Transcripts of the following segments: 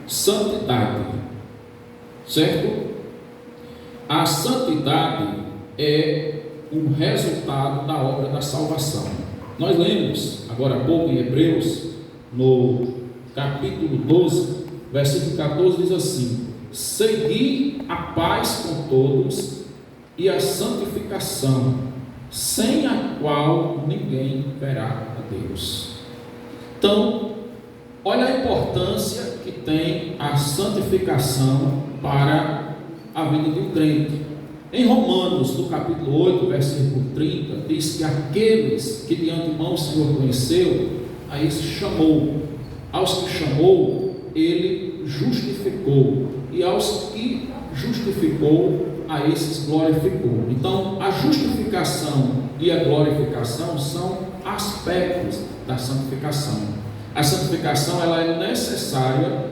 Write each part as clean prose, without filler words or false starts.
santidade, certo? A santidade é um resultado da obra da salvação. Nós lemos agora há pouco em Hebreus, no capítulo 12, versículo 14, diz assim: segui a paz com todos e a santificação, sem a qual ninguém verá a Deus. Então, olha a importância que tem a santificação para a vida de um crente. Em Romanos, no capítulo 8, versículo 30, diz que aqueles que de antemão o Senhor conheceu, a esses chamou. Aos que chamou, ele justificou. E aos que justificou, a esses glorificou. Então, a justificação e a glorificação são aspectos da santificação. A santificação ela é necessária,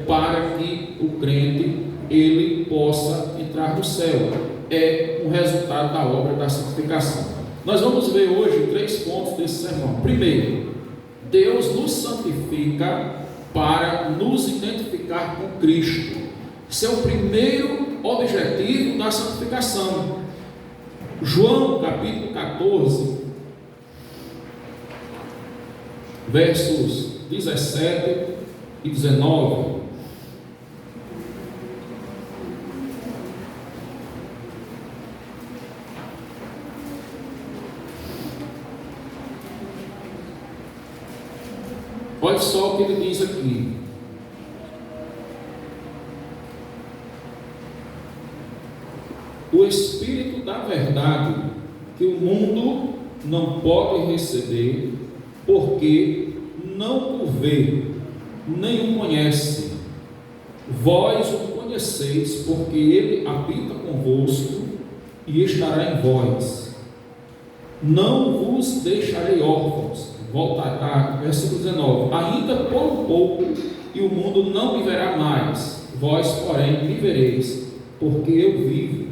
para que o crente ele possa entrar no céu. É um resultado da obra da santificação. Nós vamos ver hoje 3 pontos desse sermão. Primeiro, Deus nos santifica para nos identificar com Cristo. Esse é o primeiro objetivo da santificação. João capítulo 14, versos 17 e 19. Olha só o que ele diz aqui: o Espírito da verdade, que o mundo não pode receber, porque não o vê, nem o conhece. Vós o conheceis, porque ele habita convosco e estará em vós. Não vos deixarei órfãos. Volta a versículo 19: ainda por um pouco, e o mundo não me verá mais. Vós, porém, vivereis, porque eu vivo.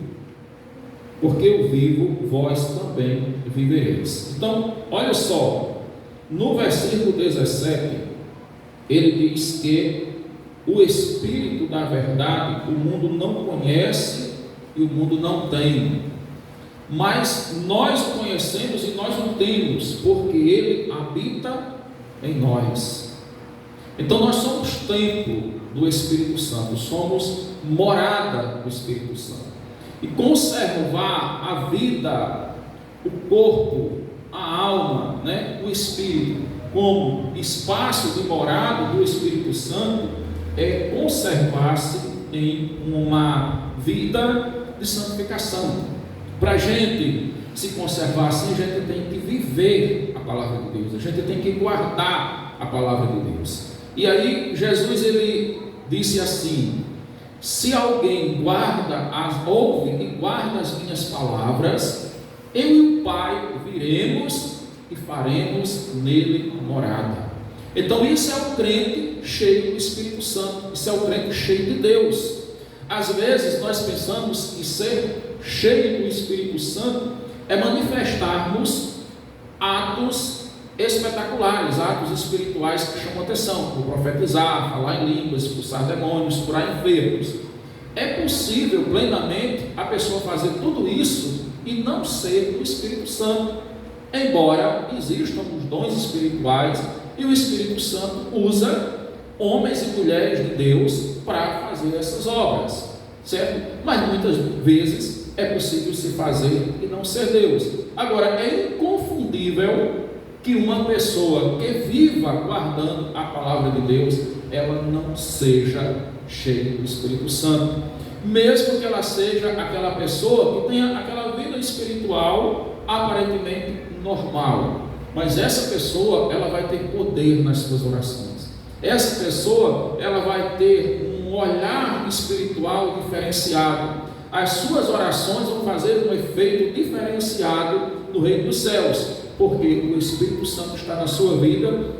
Porque eu vivo, vós também vivereis. Então, olha só, no versículo 17, ele diz que o Espírito da verdade, o mundo não conhece e o mundo não tem. Mas nós o conhecemos e nós o temos, porque ele habita em nós. Então nós somos templo do Espírito Santo, somos morada do Espírito Santo. E conservar a vida, o corpo, a alma, o Espírito, como espaço de morada do Espírito Santo, é conservar-se em uma vida de santificação. Para a gente se conservar assim, a gente tem que viver a palavra de Deus, a gente tem que guardar a palavra de Deus. E aí Jesus ele disse assim: se alguém ouve e guarda as minhas palavras, eu e o Pai viremos e faremos nele morada. Então isso é o crente cheio do Espírito Santo, isso é o crente cheio de Deus. Às vezes nós pensamos que ser cheio do Espírito Santo é manifestarmos atos espetaculares, atos espirituais que chamam atenção, como profetizar, falar em línguas, expulsar demônios, curar enfermos. É possível plenamente a pessoa fazer tudo isso e não ser do Espírito Santo, embora existam os dons espirituais e o Espírito Santo usa homens e mulheres de Deus para fazer essas obras, certo? Mas muitas vezes é possível se fazer e não ser Deus. Agora, é inconfundível que uma pessoa que viva guardando a palavra de Deus, ela não seja cheia do Espírito Santo, mesmo que ela seja aquela pessoa que tenha aquela vida espiritual aparentemente normal, mas essa pessoa ela vai ter poder nas suas orações. Essa pessoa ela vai ter um olhar espiritual diferenciado. As suas orações vão fazer um efeito diferenciado no reino dos céus, porque o Espírito Santo está na sua vida.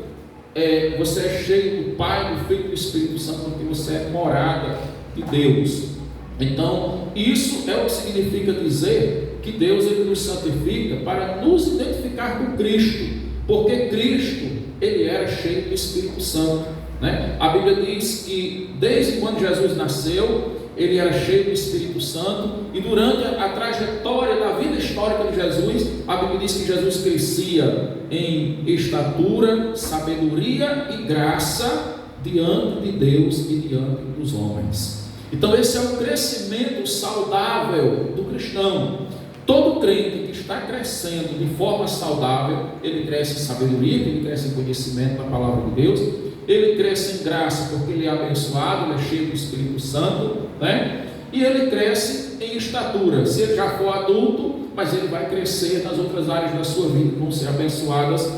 Você é cheio do Pai, do Filho e do Espírito Santo, porque você é morada de Deus. Então, isso é o que significa dizer que Deus ele nos santifica para nos identificar com Cristo, porque Cristo ele era cheio do Espírito Santo. né? A Bíblia diz que desde quando Jesus nasceu, ele era cheio do Espírito Santo, e durante a trajetória da vida histórica de Jesus, a Bíblia diz que Jesus crescia em estatura, sabedoria e graça diante de Deus e diante dos homens. Então esse é o crescimento saudável do cristão. Todo crente que está crescendo de forma saudável, ele cresce em sabedoria, ele cresce em conhecimento da palavra de Deus, ele cresce em graça porque ele é abençoado, ele é cheio do Espírito Santo, né? E ele cresce em estatura. Se ele já for adulto, mas ele vai crescer nas outras áreas da sua vida, que vão ser abençoadas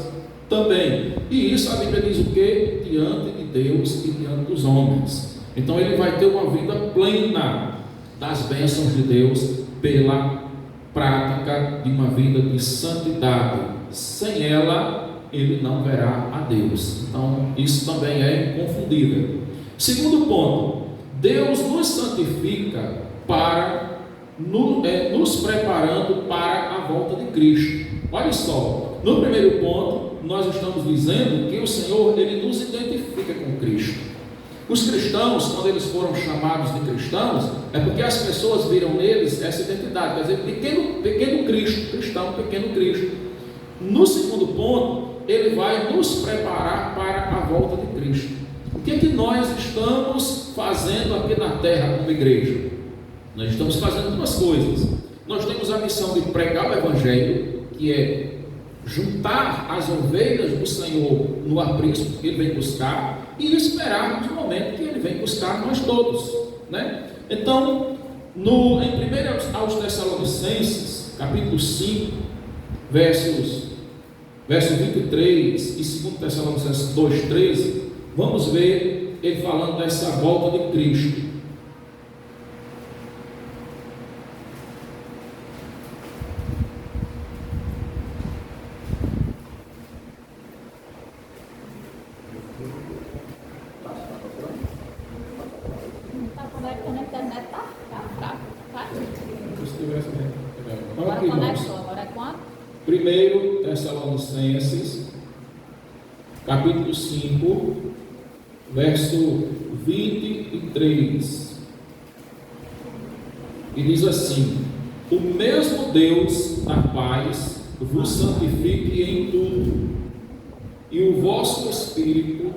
também. E isso a Bíblia diz o quê? Diante de Deus e diante dos homens. Então ele vai ter uma vida plena das bênçãos de Deus pela prática de uma vida de santidade. Sem ela, ele não verá a Deus. Então isso também é inconfundível. Segundo ponto, Deus nos santifica para nos preparando para a volta de Cristo. Olha só, no primeiro ponto nós estamos dizendo que o Senhor, ele nos identifica com Cristo. Os cristãos, quando eles foram chamados de cristãos, é porque as pessoas viram neles essa identidade, quer dizer, pequeno Cristo, cristão, pequeno Cristo. No segundo ponto, ele vai nos preparar para a volta de Cristo. O que é que nós estamos fazendo aqui na terra como igreja? Nós estamos fazendo duas coisas. Nós temos a missão de pregar o Evangelho, que é juntar as ovelhas do Senhor no aprisco que ele vem buscar e esperarmos o momento que ele vem buscar nós todos, né? Então, em 1 aos Tessalonicenses, capítulo 5, verso 23 e 2 Tessalonicenses 2,13, vamos ver ele falando dessa volta de Cristo. Primeiro Tessalonicenses, capítulo 5, verso 23, e diz assim: o mesmo Deus da paz vos santifique em tudo, e o vosso espírito,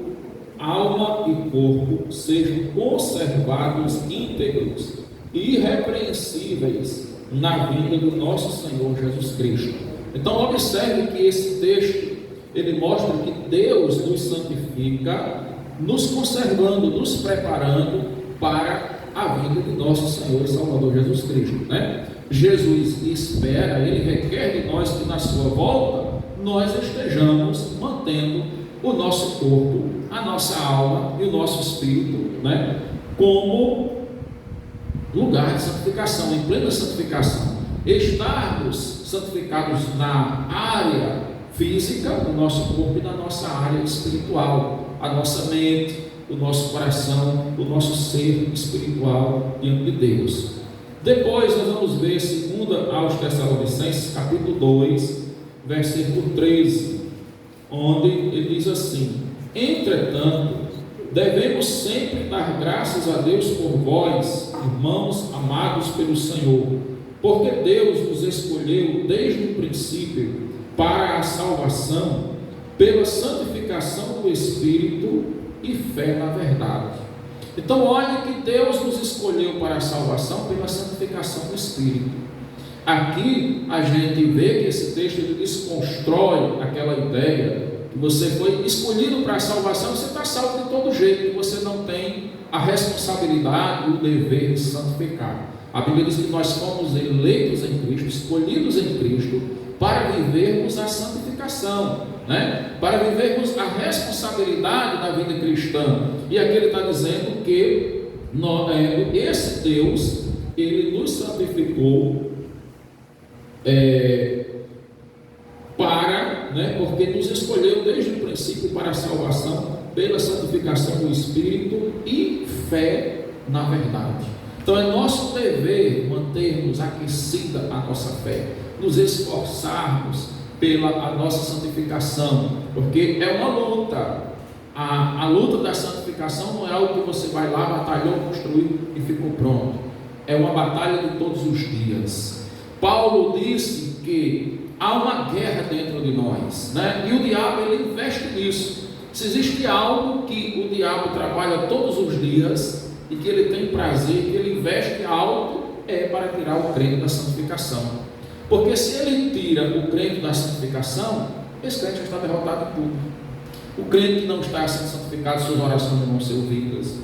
alma e corpo sejam conservados íntegros e irrepreensíveis na vinda do nosso Senhor Jesus Cristo. Então observe que esse texto, ele mostra que Deus nos santifica, nos conservando, nos preparando para a vinda de nosso Senhor e Salvador Jesus Cristo, né? Jesus espera, ele requer de nós que na sua volta, nós estejamos mantendo o nosso corpo, a nossa alma e o nosso espírito, né, como lugar de santificação, em plena santificação. Estarmos santificados na área física do nosso corpo e na nossa área espiritual, a nossa mente, o nosso coração, o nosso ser espiritual diante de Deus. Depois nós vamos ver 2 aos Tessalonicenses, capítulo 2, versículo 13, onde ele diz assim: entretanto, devemos sempre dar graças a Deus por vós, irmãos amados pelo Senhor, porque Deus nos escolheu desde o princípio para a salvação, pela santificação do Espírito e fé na verdade. Então olhe que Deus nos escolheu para a salvação pela santificação do Espírito. Aqui a gente vê que esse texto ele desconstrói aquela ideia que você foi escolhido para a salvação, você está salvo de todo jeito, que você não tem a responsabilidade e o dever de santificar. A Bíblia diz que nós fomos eleitos em Cristo, escolhidos em Cristo, para vivermos a santificação, né? Para vivermos a responsabilidade da vida cristã. E aqui ele está dizendo que esse Deus, ele nos santificou porque nos escolheu desde o princípio para a salvação, pela santificação do Espírito e fé na verdade. Então é nosso dever mantermos aquecida a nossa fé, nos esforçarmos pela a nossa santificação, porque é uma luta. A luta da santificação não é algo que você vai lá, batalhou, construiu e ficou pronto. É uma batalha de todos os dias. Paulo disse que há uma guerra dentro de nós, né? E o diabo, ele investe nisso. Se existe algo que o diabo trabalha todos os dias e que ele tem prazer, que ele investe algo, é para tirar o crente da santificação. Porque se ele tira o crente da santificação, esse crente já está derrotado em tudo. O crente que não está sendo santificado, suas orações não vão ser ouvidas,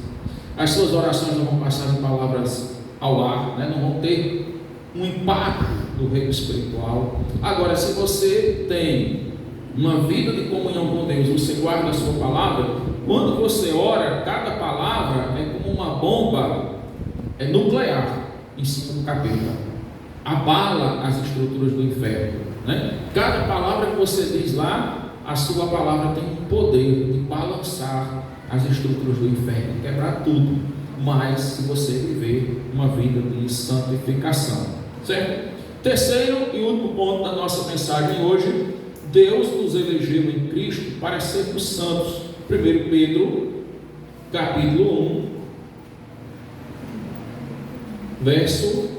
as suas orações não vão passar de palavras ao ar, né? Não vão ter um impacto do reino espiritual. Agora, se você tem uma vida de comunhão com Deus, você guarda a sua palavra, quando você ora, cada palavra é como uma bomba nuclear em cima do capeta, abala as estruturas do inferno, né? Cada palavra que você diz lá, a sua palavra tem um poder de balançar as estruturas do inferno, quebrar tudo, mas se você viver uma vida de santificação, certo? Terceiro e último ponto da nossa mensagem hoje: Deus nos elegeu em Cristo para sermos santos. 1 Pedro, capítulo 1, verso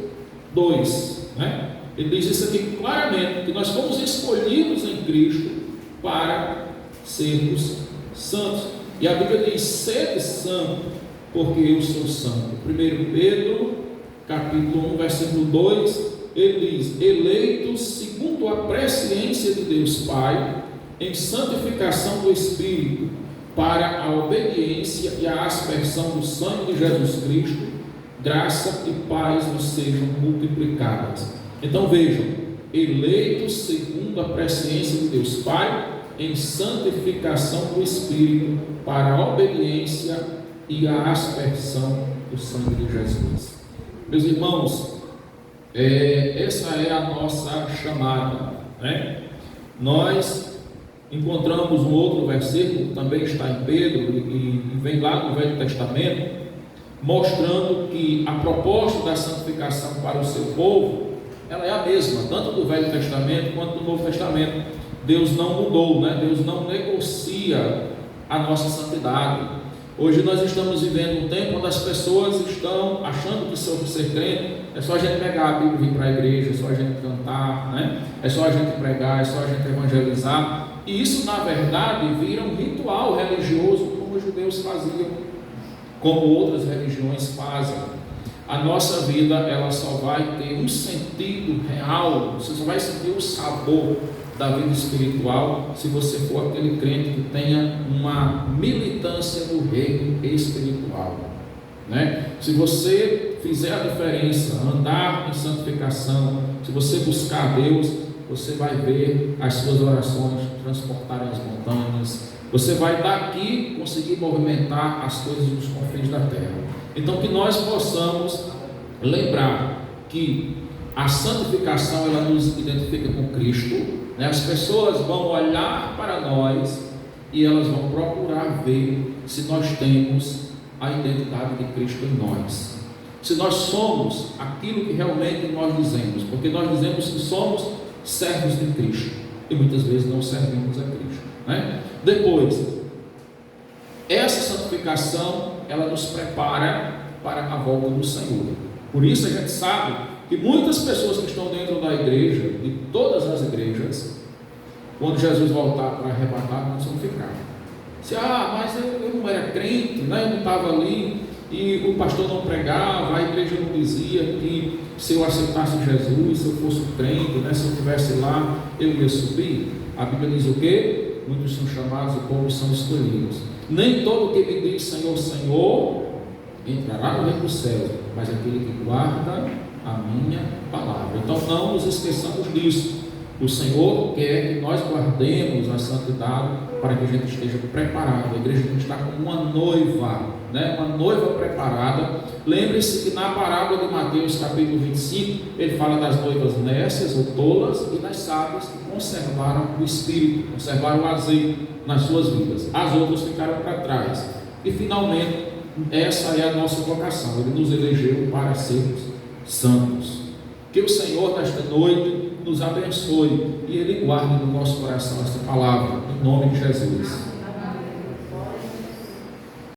2, né? Ele diz isso aqui claramente, que nós fomos escolhidos em Cristo para sermos santos. E a Bíblia diz: sede santo, porque eu sou santo. 1 Pedro, capítulo 1, versículo 2, ele diz: eleitos segundo a presciência de Deus Pai, em santificação do Espírito, para a obediência e a aspersão do sangue de Jesus Cristo, graça e paz nos sejam multiplicadas. Então vejam, eleitos segundo a presciência de Deus Pai, em santificação do Espírito, para a obediência e a aspersão do sangue de Jesus. Meus irmãos, essa é a nossa chamada, né? Nós encontramos um outro versículo, também está em Pedro, e vem lá no Velho Testamento, mostrando que a proposta da santificação para o seu povo, ela é a mesma, tanto do Velho Testamento quanto do Novo Testamento. Deus não mudou, né? Deus não negocia a nossa santidade. Hoje nós estamos vivendo um tempo onde as pessoas estão achando que ser crente é só a gente pegar a Bíblia e vir para a igreja, é só a gente cantar, né? É só a gente pregar, é só a gente evangelizar. E isso, na verdade, vira um ritual religioso, como os judeus faziam, como outras religiões fazem. A nossa vida, ela só vai ter um sentido real, você só vai sentir o sabor da vida espiritual se você for aquele crente que tenha uma militância no reino espiritual, né? Se você fizer a diferença, andar em santificação, se você buscar Deus, você vai ver as suas orações transportarem as montanhas, você vai daqui conseguir movimentar as coisas dos confins da terra. Então, que nós possamos lembrar que a santificação, ela nos identifica com Cristo, né? As pessoas vão olhar para nós e elas vão procurar ver se nós temos a identidade de Cristo em nós, se nós somos aquilo que realmente nós dizemos, porque nós dizemos que somos servos de Cristo e muitas vezes não servimos a Cristo, né? Depois, essa santificação, ela nos prepara para a volta do Senhor. Por isso a gente sabe que muitas pessoas que estão dentro da igreja, de todas as igrejas, quando Jesus voltar para arrebatar, não vão ficar. Mas eu não era crente, né? Eu não estava ali, e o pastor não pregava, a igreja não dizia que se eu aceitasse Jesus, se eu fosse crente, né? Se eu estivesse lá, eu ia subir. A Bíblia diz o quê? Muitos são chamados, o povo são escolhidos. Nem todo que me diz Senhor, Senhor, entrará no reino dos céus, mas aquele que guarda a minha palavra. Então não nos esqueçamos disso. O Senhor quer que nós guardemos a santidade para que a gente esteja preparado. A igreja tem que estar como uma noiva, né? Uma noiva preparada. Lembre-se que na parábola de Mateus capítulo 25, ele fala das noivas nécias ou tolas e das sábias que conservaram o espírito, conservaram o azeite nas suas vidas. As outras ficaram para trás. E finalmente, essa é a nossa vocação. Ele nos elegeu para sermos santos. Que o Senhor nesta noite nos abençoe e Ele guarde no nosso coração esta palavra, em nome de Jesus.